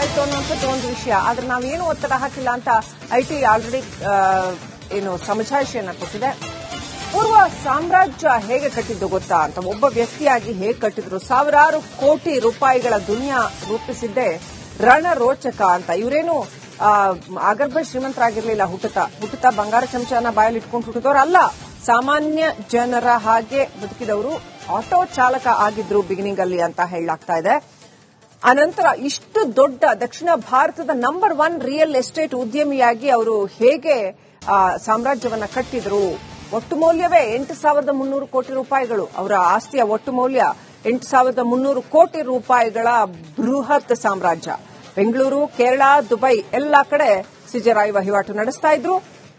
ಇತ್ತು ಅನ್ನೋಂಥದ್ದು ಒಂದು ವಿಷಯ. ಆದ್ರೆ ನಾವೇನು ಒತ್ತಡ ಹಾಕಿಲ್ಲ ಅಂತ ಐಟಿ ಆಲ್ರೆಡಿ ಸಮಜಾಯಿಷಿಯನ್ನ ಕೊಟ್ಟಿದೆ. ಪೂರ್ವ ಸಾಮ್ರಾಜ್ಯ ಹೇಗೆ ಕಟ್ಟಿದ್ದು ಗೊತ್ತಾ ಅಂತ, ಒಬ್ಬ ವ್ಯಕ್ತಿಯಾಗಿ ಹೇಗೆ ಕಟ್ಟಿದ್ರು, ಸಾವಿರಾರು ಕೋಟಿ ರೂಪಾಯಿಗಳ ದುನಿಯಾ ರೂಪಿಸಿದ್ದೆ ರಣರೋಚಕ ಅಂತ. ಇವರೇನು ಆಗರ್ಭ ಶ್ರೀಮಂತರಾಗಿರ್ಲಿಲ್ಲ, ಹುಟ್ಟುತ್ತಾ ಬಂಗಾರ ಚಮಚನ ಬಾಯಲ್ಲಿ ಇಟ್ಕೊಂಡು ಹುಟ್ಟಿದವರು ಅಲ್ಲ. ಸಾಮಾನ್ಯ ಜನರ ಹಾಗೆ ಬದುಕಿದವರು, ಆಟೋ ಚಾಲಕ ಆಗಿದ್ರು ಬಿಗಿನಿಂಗ್ ಅಲ್ಲಿ ಅಂತ ಹೇಳಲಾಗ್ತಾ ಇದೆ. ಅನಂತರ ಇಷ್ಟು ದೊಡ್ಡ ದಕ್ಷಿಣ ಭಾರತದ ನಂಬರ್ 1 ರಿಯಲ್ ಎಸ್ಟೇಟ್ ಉದ್ಯಮಿಯಾಗಿ ಅವರು ಹೇಗೆ ಸಾಮ್ರಾಜ್ಯವನ್ನ ಕಟ್ಟಿದ್ರು. ಒಟ್ಟು ಮೌಲ್ಯವೇ 8,300 ಕೋಟಿ ರೂಪಾಯಿಗಳು. ಅವರ ಆಸ್ತಿಯ ಒಟ್ಟು ಮೌಲ್ಯ 8,300 ಕೋಟಿ ರೂಪಾಯಿಗಳ ಬೃಹತ್ ಸಾಮ್ರಾಜ್ಯ. ಬೆಂಗಳೂರು, ಕೇರಳ, ದುಬೈ ಎಲ್ಲಾ ಕಡೆ ಸಿಜರಾಯಿ ವಹಿವಾಟು ನಡೆಸ್ತಾ ಇದ್ರು.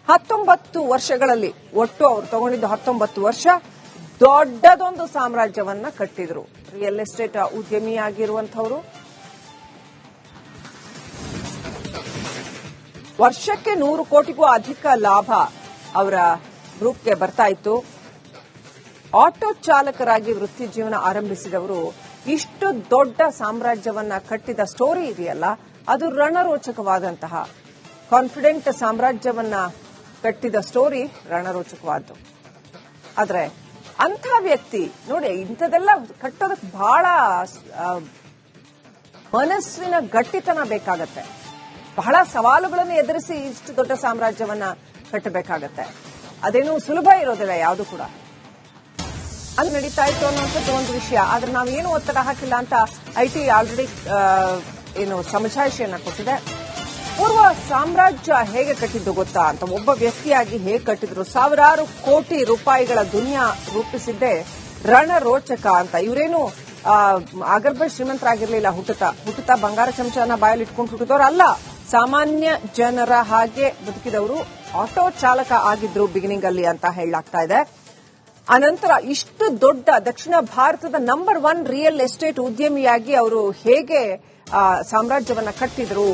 19 ವರ್ಷಗಳಲ್ಲಿ, ಒಟ್ಟು ಅವರು ತಗೊಂಡಿದ್ದು 19 ವರ್ಷ, ದೊಡ್ಡದೊಂದು ಸಾಮ್ರಾಜ್ಯವನ್ನ ಕಟ್ಟಿದ್ರು. ರಿಯಲ್ ಎಸ್ಟೇಟ್ ಉದ್ಯಮಿಯಾಗಿರುವಂತವರು ವರ್ಷಕ್ಕೆ 100 ಕೋಟಿಗೂ ಅಧಿಕ ಲಾಭ ಅವರ ಗ್ರೂಪ್ಗೆ ಬರ್ತಾ ಇತ್ತು. ಆಟೋ ಚಾಲಕರಾಗಿ ವೃತ್ತಿ ಜೀವನ ಆರಂಭಿಸಿದವರು ಇಷ್ಟು ದೊಡ್ಡ ಸಾಮ್ರಾಜ್ಯವನ್ನ ಕಟ್ಟಿದ ಸ್ಟೋರಿ ಇದೆಯಲ್ಲ, ಅದು ರಣರೋಚಕವಾದಂತಹ ಕಾನ್ಫಿಡೆಂಟ್ ಸಾಮ್ರಾಜ್ಯವನ್ನ ಕಟ್ಟಿದ ಸ್ಟೋರಿ ರಣರೋಚಕವಾದ್ದು. ಆದ್ರೆ ಅಂಥ ವ್ಯಕ್ತಿ ನೋಡಿ, ಇಂಥದೆಲ್ಲ ಕಟ್ಟೋದಕ್ಕೆ ಬಹಳ ಮನಸ್ಸಿನ ಗಟ್ಟಿತನ ಬೇಕಾಗತ್ತೆ. ಬಹಳ ಸವಾಲುಗಳನ್ನು ಎದುರಿಸಿ ಇಷ್ಟು ದೊಡ್ಡ ಸಾಮ್ರಾಜ್ಯವನ್ನ ಕಟ್ಟಬೇಕಾಗತ್ತೆ. ಅದೇನು ಸುಲಭ ಇರೋದಿಲ್ಲ ಯಾವುದು ಕೂಡ. ಅದು ನಡೀತಾ ಇತ್ತು ಅನ್ನೋಂಥದ್ದು ಒಂದು ವಿಷಯ. ಆದ್ರೆ ನಾವೇನು ಒತ್ತಡ ಹಾಕಿಲ್ಲ ಅಂತ ಐಟಿ ಆಲ್ರೆಡಿ ಸಮಜಾಯಿಷಿಯನ್ನ ಕೊಟ್ಟಿದೆ. ಪೂರ್ವ ಸಾಮ್ರಾಜ್ಯ ಹೇಗೆ ಕಟ್ಟಿದ್ದು ಗೊತ್ತಾ ಅಂತ, ಒಬ್ಬ ವ್ಯಕ್ತಿಯಾಗಿ ಹೇಗೆ ಕಟ್ಟಿದ್ರು, ಸಾವಿರಾರು ಕೋಟಿ ರೂಪಾಯಿಗಳ ದುನಿಯಾ ರೂಪಿಸಿದ್ದೆ ರಣರೋಚಕ ಅಂತ. ಇವರೇನು ಆಗರ್ಭ ಶ್ರೀಮಂತರಾಗಿರ್ಲಿಲ್ಲ, ಹುಟ್ಟುತ್ತಾ ಬಂಗಾರ ಚಮಚನ ಬಾಯಲ್ಲಿ ಇಟ್ಕೊಂಡು ಹುಟ್ಟಿದವರು ಅಲ್ಲ. ಸಾಮಾನ್ಯ ಜನರ ಹಾಗೆ ಬದುಕಿದವರು, ಆಟೋ ಚಾಲಕ ಆಗಿದ್ರು ಬಿಗಿನಿಂಗ್ ಅಲ್ಲಿ ಅಂತ ಹೇಳಲಾಗ್ತಾ ಇದೆ. ಅನಂತರ ಇಷ್ಟು ದೊಡ್ಡ ದಕ್ಷಿಣ ಭಾರತದ ನಂಬರ್ 1 ರಿಯಲ್ ಎಸ್ಟೇಟ್ ಉದ್ಯಮಿಯಾಗಿ ಅವರು ಹೇಗೆ ಸಾಮ್ರಾಜ್ಯವನ್ನ ಕಟ್ಟಿದ್ರು.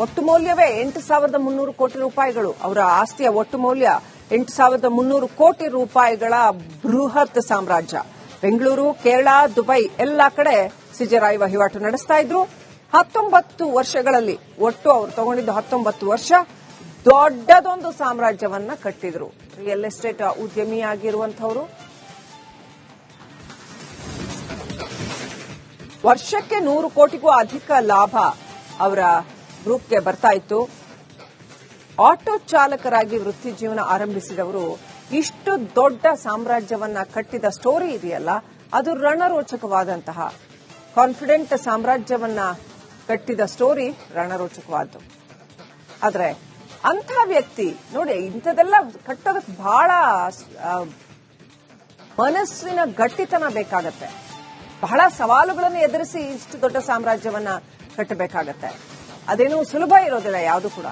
ಒಟ್ಟು ಮೌಲ್ಯವೇ 8,300 ಕೋಟಿ ರೂಪಾಯಿಗಳು. ಅವರ ಆಸ್ತಿಯ ಒಟ್ಟು ಮೌಲ್ಯ 8,300 ಕೋಟಿ ರೂಪಾಯಿಗಳ ಬೃಹತ್ ಸಾಮ್ರಾಜ್ಯ. ಬೆಂಗಳೂರು, ಕೇರಳ, ದುಬೈ ಎಲ್ಲಾ ಕಡೆ ಸಿಜರಾಯಿ ವಹಿವಾಟು ನಡೆಸ್ತಾ ಇದ್ರು. 19 ವರ್ಷಗಳಲ್ಲಿ, ಒಟ್ಟು ಅವರು ತಗೊಂಡಿದ್ದು 19 ವರ್ಷ, ದೊಡ್ಡದೊಂದು ಸಾಮ್ರಾಜ್ಯವನ್ನ ಕಟ್ಟಿದ್ರು. ರಿಯಲ್ ಎಸ್ಟೇಟ್ ಉದ್ಯಮಿಯಾಗಿರುವಂತವರು ವರ್ಷಕ್ಕೆ 100 ಕೋಟಿಗೂ ಅಧಿಕ ಲಾಭ ಅವರ ಗ್ರೂಪ್ಗೆ ಬರ್ತಾ ಇತ್ತು. ಆಟೋ ಚಾಲಕರಾಗಿ ವೃತ್ತಿ ಜೀವನ ಆರಂಭಿಸಿದವರು ಇಷ್ಟು ದೊಡ್ಡ ಸಾಮ್ರಾಜ್ಯವನ್ನ ಕಟ್ಟಿದ ಸ್ಟೋರಿ ಇದೆಯಲ್ಲ, ಅದು ರಣರೋಚಕವಾದಂತಹ ಕಾನ್ಫಿಡೆಂಟ್ ಸಾಮ್ರಾಜ್ಯವನ್ನ ಕಟ್ಟಿದ ಸ್ಟೋರಿ ರಣರೋಚಕವಾದ್ದು. ಆದ್ರೆ ಅಂಥ ವ್ಯಕ್ತಿ ನೋಡಿ, ಇಂಥದೆಲ್ಲ ಕಟ್ಟೋದಕ್ಕೆ ಬಹಳ ಮನಸ್ಸಿನ ಗಟ್ಟಿತನ ಬೇಕಾಗತ್ತೆ. ಬಹಳ ಸವಾಲುಗಳನ್ನು ಎದುರಿಸಿ ಇಷ್ಟು ದೊಡ್ಡ ಸಾಮ್ರಾಜ್ಯವನ್ನ ಕಟ್ಟಬೇಕಾಗತ್ತೆ. ಅದೇನು ಸುಲಭ ಇರೋದಿಲ್ಲ ಯಾವುದು ಕೂಡ.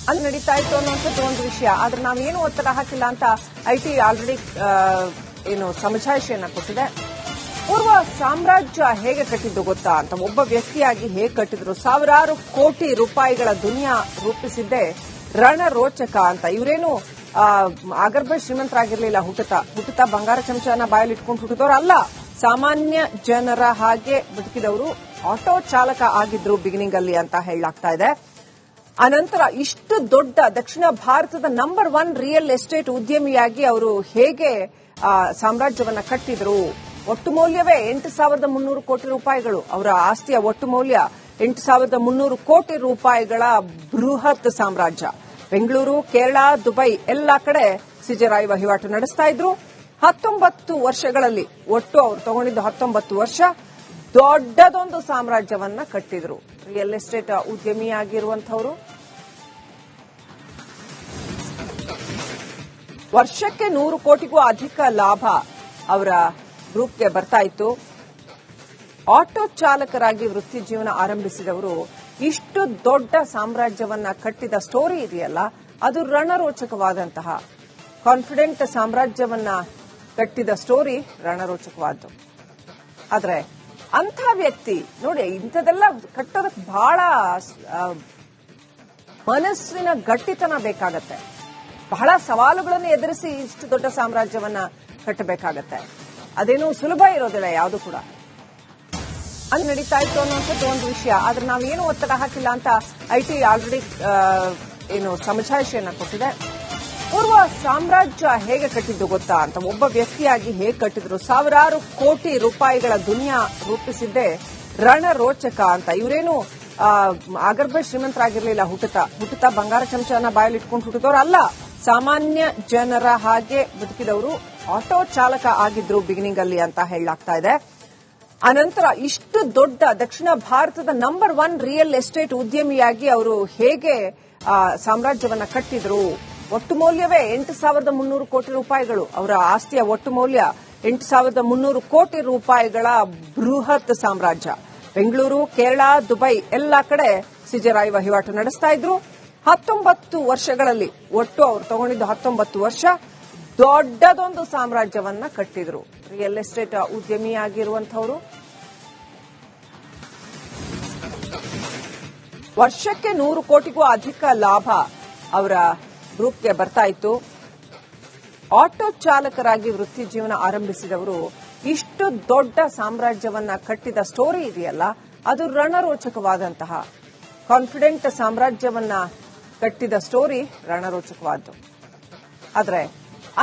ಅದು ನಡೀತಾ ಇತ್ತು ಅನ್ನೋಂಥದ್ದು ಒಂದು ವಿಷಯ. ಆದ್ರೆ ನಾವೇನು ಒತ್ತಡ ಹಾಕಿಲ್ಲ ಅಂತ ಐಟಿ ಆಲ್ರೆಡಿ ಸಮಜಾಯಿಷಿಯನ್ನ ಕೊಟ್ಟಿದೆ. ಪೂರ್ವ ಸಾಮ್ರಾಜ್ಯ ಹೇಗೆ ಕಟ್ಟಿದ್ದು ಗೊತ್ತಾ ಅಂತ, ಒಬ್ಬ ವ್ಯಕ್ತಿಯಾಗಿ ಹೇಗೆ ಕಟ್ಟಿದ್ರು, ಸಾವಿರಾರು ಕೋಟಿ ರೂಪಾಯಿಗಳ ದುನಿಯಾ ರೂಪಿಸಿದ್ದೆ ರಣರೋಚಕ ಅಂತ. ಇವರೇನು ಆಗರ್ಭ ಶ್ರೀಮಂತರಾಗಿರ್ಲಿಲ್ಲ, ಹುಟ್ಟುತ್ತಾ ಬಂಗಾರ ಚಮಚನ ಬಾಯಲ್ಲಿ ಇಟ್ಕೊಂಡು ಹುಟ್ಟಿದವರು ಅಲ್ಲ. ಸಾಮಾನ್ಯ ಜನರ ಹಾಗೆ ಬದುಕಿದವರು, ಆಟೋ ಚಾಲಕ ಆಗಿದ್ರು ಬಿಗಿನಿಂಗ್ ಅಲ್ಲಿ ಅಂತ ಹೇಳಲಾಗ್ತಾ ಇದೆ. ಅನಂತರ ಇಷ್ಟು ದೊಡ್ಡ ದಕ್ಷಿಣ ಭಾರತದ ನಂಬರ್ 1 ರಿಯಲ್ ಎಸ್ಟೇಟ್ ಉದ್ಯಮಿಯಾಗಿ ಅವರು ಹೇಗೆ ಸಾಮ್ರಾಜ್ಯವನ್ನ ಕಟ್ಟಿದ್ರು. ಒಟ್ಟು ಮೌಲ್ಯವೇ 8,300 ಕೋಟಿ ರೂಪಾಯಿಗಳು. ಅವರ ಆಸ್ತಿಯ ಒಟ್ಟು ಮೌಲ್ಯ 8,300 ಕೋಟಿ ರೂಪಾಯಿಗಳ ಬೃಹತ್ ಸಾಮ್ರಾಜ್ಯ. ಬೆಂಗಳೂರು, ಕೇರಳ, ದುಬೈ ಎಲ್ಲಾ ಕಡೆ ಸಿಜರಾಯಿ ವಹಿವಾಟು ನಡೆಸ್ತಾ ಇದ್ರು. 19 ವರ್ಷಗಳಲ್ಲಿ, ಒಟ್ಟು ಅವರು ತಗೊಂಡಿದ್ದು 19 ವರ್ಷ, ದೊಡ್ಡದೊಂದು ಸಾಮ್ರಾಜ್ಯವನ್ನ ಕಟ್ಟಿದ್ರು. ರಿಯಲ್ ಎಸ್ಟೇಟ್ ಉದ್ಯಮಿಯಾಗಿರುವಂತವರು ವರ್ಷಕ್ಕೆ 100 ಕೋಟಿಗೂ ಅಧಿಕ ಲಾಭ ಅವರ ಗ್ರೂಪ್ಗೆ ಬರ್ತಾ ಇತ್ತು. ಆಟೋ ಚಾಲಕರಾಗಿ ವೃತ್ತಿ ಜೀವನ ಆರಂಭಿಸಿದವರು ಇಷ್ಟು ದೊಡ್ಡ ಸಾಮ್ರಾಜ್ಯವನ್ನ ಕಟ್ಟಿದ ಸ್ಟೋರಿ ಇದೆಯಲ್ಲ, ಅದು ರಣರೋಚಕವಾದಂತಹ ಕಾನ್ಫಿಡೆಂಟ್ ಸಾಮ್ರಾಜ್ಯವನ್ನ ಕಟ್ಟಿದ ಸ್ಟೋರಿ ರಣರೋಚಕವಾದ್ದು. ಆದ್ರೆ ಅಂಥ ವ್ಯಕ್ತಿ ನೋಡಿ, ಇಂಥದೆಲ್ಲ ಕಟ್ಟೋದಕ್ಕೆ ಬಹಳ ಮನಸ್ಸಿನ ಗಟ್ಟಿತನ ಬೇಕಾಗತ್ತೆ. ಬಹಳ ಸವಾಲುಗಳನ್ನು ಎದುರಿಸಿ ಇಷ್ಟು ದೊಡ್ಡ ಸಾಮ್ರಾಜ್ಯವನ್ನ ಕಟ್ಟಬೇಕಾಗತ್ತೆ. ಅದೇನು ಸುಲಭ ಇರೋದಿಲ್ಲ ಯಾವುದು ಕೂಡ. ಅಲ್ಲಿ ನಡೀತಾ ಇತ್ತು ಅನ್ನೋಂಥದ್ದು ಒಂದು ವಿಷಯ. ಆದ್ರೆ ನಾವೇನು ಒತ್ತಡ ಹಾಕಿಲ್ಲ ಅಂತ ಐಟಿ ಆಲ್ರೆಡಿ ಸಮಜಾಯಿಷಿಯನ್ನ ಕೊಟ್ಟಿದೆ. ಪೂರ್ವ ಸಾಮ್ರಾಜ್ಯ ಹೇಗೆ ಕಟ್ಟಿದ್ದು ಗೊತ್ತಾ ಅಂತ ಒಬ್ಬ ವ್ಯಕ್ತಿಯಾಗಿ ಹೇಗೆ ಕಟ್ಟಿದ್ರು, ಸಾವಿರಾರು ಕೋಟಿ ರೂಪಾಯಿಗಳ ದುನಿಯಾ ರೂಪಿಸಿದ್ದೇ ರಣರೋಚಕ ಅಂತ. ಇವರೇನು ಆಗರ್ಭ ಶ್ರೀಮಂತರಾಗಿರ್ಲಿಲ್ಲ, ಹುಟ್ಟುತ್ತಾ ಬಂಗಾರ ಚಮಚನ ಬಾಯಲ್ಲಿ ಇಟ್ಕೊಂಡು ಹುಟ್ಟಿದವರು ಅಲ್ಲ. ಸಾಮಾನ್ಯ ಜನರ ಹಾಗೆ ಬದುಕಿದವರು, ಆಟೋ ಚಾಲಕ ಆಗಿದ್ರು ಬಿಗಿನಿಂಗ್ ಅಲ್ಲಿ ಅಂತ ಹೇಳಲಾಗ್ತಾ ಇದೆ. ಅನಂತರ ಇಷ್ಟು ದೊಡ್ಡ ದಕ್ಷಿಣ ಭಾರತದ ನಂಬರ್ 1 ರಿಯಲ್ ಎಸ್ಟೇಟ್ ಉದ್ಯಮಿಯಾಗಿ ಅವರು ಹೇಗೆ ಸಾಮ್ರಾಜ್ಯವನ್ನ ಕಟ್ಟಿದ್ರು. ಒಟ್ಟು ಮೌಲ್ಯವೇ 8,300 ಕೋಟಿ ರೂಪಾಯಿಗಳು. ಅವರ ಆಸ್ತಿಯ ಒಟ್ಟು ಮೌಲ್ಯ 8,300 ಕೋಟಿ ರೂಪಾಯಿಗಳ ಬೃಹತ್ ಸಾಮ್ರಾಜ್ಯ. ಬೆಂಗಳೂರು, ಕೇರಳ, ದುಬೈ ಎಲ್ಲ ಕಡೆ ಸಿಜರಾಯಿ ವಹಿವಾಟು ನಡೆಸ್ತಾ ಇದ್ರು. 19 ವರ್ಷಗಳಲ್ಲಿ, ಒಟ್ಟು ಅವರು ತಗೊಂಡಿದ್ದು 19 ವರ್ಷ, ದೊಡ್ಡದೊಂದು ಸಾಮ್ರಾಜ್ಯವನ್ನ ಕಟ್ಟಿದ್ರು. ರಿಯಲ್ ಎಸ್ಟೇಟ್ ಉದ್ಯಮಿಯಾಗಿರುವಂತವರು ವರ್ಷಕ್ಕೆ 100 ಕೋಟಿಗೂ ಅಧಿಕ ಲಾಭ ಅವರ ಗ್ರೂಪ್ಗೆ ಬರ್ತಾ ಇತ್ತು. ಆಟೋ ಚಾಲಕರಾಗಿ ವೃತ್ತಿ ಜೀವನ ಆರಂಭಿಸಿದವರು ಇಷ್ಟು ದೊಡ್ಡ ಸಾಮ್ರಾಜ್ಯವನ್ನ ಕಟ್ಟಿದ ಸ್ಟೋರಿ ಇದೆಯಲ್ಲ, ಅದು ರಣರೋಚಕವಾದಂತಹ ಕಾನ್ಫಿಡೆಂಟ್ ಸಾಮ್ರಾಜ್ಯವನ್ನ ಕಟ್ಟಿದ ಸ್ಟೋರಿ ರಣರೋಚಕವಾದ್ದು. ಆದ್ರೆ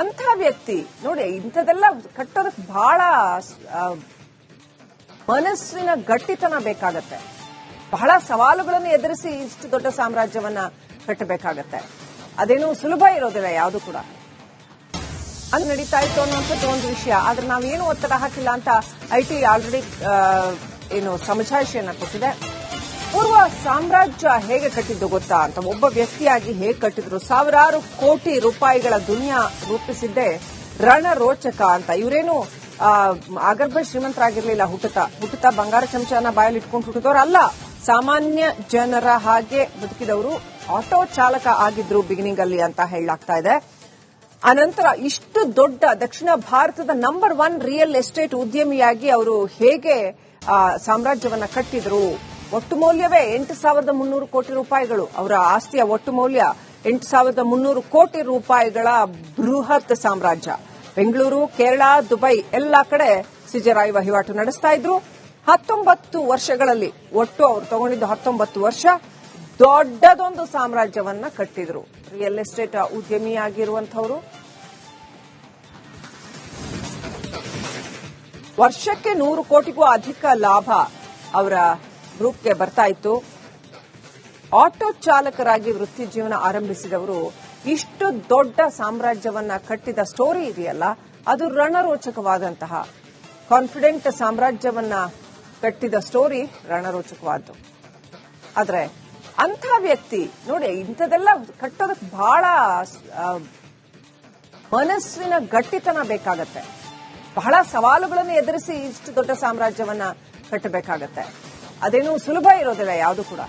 ಅಂಥ ವ್ಯಕ್ತಿ ನೋಡಿ, ಇಂಥದೆಲ್ಲ ಕಟ್ಟೋದಕ್ಕೆ ಬಹಳ ಮನಸ್ಸಿನ ಗಟ್ಟಿತನ ಬೇಕಾಗತ್ತೆ. ಬಹಳ ಸವಾಲುಗಳನ್ನು ಎದುರಿಸಿ ಇಷ್ಟು ದೊಡ್ಡ ಸಾಮ್ರಾಜ್ಯವನ್ನ ಕಟ್ಟಬೇಕಾಗತ್ತೆ. ಅದೇನು ಸುಲಭ ಇರೋದಿಲ್ಲ ಯಾವುದು ಕೂಡ. ಅಲ್ಲಿ ನಡೀತಾ ಇತ್ತು ಅನ್ನೋಂಥದ್ದು ಒಂದು ವಿಷಯ. ಆದ್ರೆ ನಾವೇನು ಒತ್ತಡ ಹಾಕಿಲ್ಲ ಅಂತ ಐಟಿ ಆಲ್ರೆಡಿ ಸಮಜಾಯಿಷಿಯನ್ನ ಕೊಟ್ಟಿದೆ. ಪೂರ್ವ ಸಾಮ್ರಾಜ್ಯ ಹೇಗೆ ಕಟ್ಟಿದ್ದು ಗೊತ್ತಾ ಅಂತ ಒಬ್ಬ ವ್ಯಕ್ತಿಯಾಗಿ ಹೇಗೆ ಕಟ್ಟಿದ್ರು, ಸಾವಿರಾರು ಕೋಟಿ ರೂಪಾಯಿಗಳ ದುನಿಯಾ ರೂಪಿಸಿದ್ದೇ ರಣರೋಚಕ ಅಂತ. ಇವರೇನು ಆಗರ್ಭ ಶ್ರೀಮಂತರಾಗಿರ್ಲಿಲ್ಲ, ಹುಟ್ಟುತ್ತಾ ಬಂಗಾರ ಚಮಚನ ಬಾಯಲ್ಲಿ ಇಟ್ಕೊಂಡು ಹುಟ್ಟಿದವರು ಅಲ್ಲ. ಸಾಮಾನ್ಯ ಜನರ ಹಾಗೆ ಬದುಕಿದವರು, ಆಟೋ ಚಾಲಕ ಆಗಿದ್ರು ಬಿಗಿನಿಂಗ್ ಅಲ್ಲಿ ಅಂತ ಹೇಳಲಾಗ್ತಾ ಇದೆ. ಅನಂತರ ಇಷ್ಟು ದೊಡ್ಡ ದಕ್ಷಿಣ ಭಾರತದ ನಂಬರ್ 1 ರಿಯಲ್ ಎಸ್ಟೇಟ್ ಉದ್ಯಮಿಯಾಗಿ ಅವರು ಹೇಗೆ ಸಾಮ್ರಾಜ್ಯವನ್ನ ಕಟ್ಟಿದ್ರು. ಒಟ್ಟು ಮೌಲ್ಯವೇ 8,300 ಕೋಟಿ ರೂಪಾಯಿಗಳು. ಅವರ ಆಸ್ತಿಯ ಒಟ್ಟು ಮೌಲ್ಯ 8,300 ಕೋಟಿ ರೂಪಾಯಿಗಳ ಬೃಹತ್ ಸಾಮ್ರಾಜ್ಯ. ಬೆಂಗಳೂರು, ಕೇರಳ, ದುಬೈ ಎಲ್ಲ ಕಡೆ ಸಿಜರಾಯಿ ವಹಿವಾಟು ನಡೆಸ್ತಾ ಇದ್ರು. 19 ವರ್ಷಗಳಲ್ಲಿ, ಒಟ್ಟು ಅವರು ತಗೊಂಡಿದ್ದು 19 ವರ್ಷ, ದೊಡ್ಡದೊಂದು ಸಾಮ್ರಾಜ್ಯವನ್ನ ಕಟ್ಟಿದ್ರು. ರಿಯಲ್ ಎಸ್ಟೇಟ್ ಉದ್ಯಮಿಯಾಗಿರುವಂತವರು ವರ್ಷಕ್ಕೆ 100 ಕೋಟಿಗೂ ಅಧಿಕ ಲಾಭ ಅವರ ಗ್ರೂಪ್ಗೆ ಬರ್ತಾ ಇತ್ತು. ಆಟೋ ಚಾಲಕರಾಗಿ ವೃತ್ತಿ ಜೀವನ ಆರಂಭಿಸಿದವರು ಇಷ್ಟು ದೊಡ್ಡ ಸಾಮ್ರಾಜ್ಯವನ್ನ ಕಟ್ಟಿದ ಸ್ಟೋರಿ ಇದೆಯಲ್ಲ, ಅದು ರಣರೋಚಕವಾದಂತಹ ಕಾನ್ಫಿಡೆಂಟ್ ಸಾಮ್ರಾಜ್ಯವನ್ನ ಕಟ್ಟಿದ ಸ್ಟೋರಿ ರಣರೋಚಕವಾದ್ದು. ಆದ್ರೆ ಅಂಥ ವ್ಯಕ್ತಿ ನೋಡಿ, ಇಂಥದೆಲ್ಲ ಕಟ್ಟೋದಕ್ಕೆ ಬಹಳ ಮನಸ್ಸಿನ ಗಟ್ಟಿತನ ಬೇಕಾಗತ್ತೆ. ಬಹಳ ಸವಾಲುಗಳನ್ನು ಎದುರಿಸಿ ಇಷ್ಟು ದೊಡ್ಡ ಸಾಮ್ರಾಜ್ಯವನ್ನ ಕಟ್ಟಬೇಕಾಗತ್ತೆ. ಅದೇನು ಸುಲಭ ಇರೋದಿಲ್ಲ ಯಾವುದು ಕೂಡ.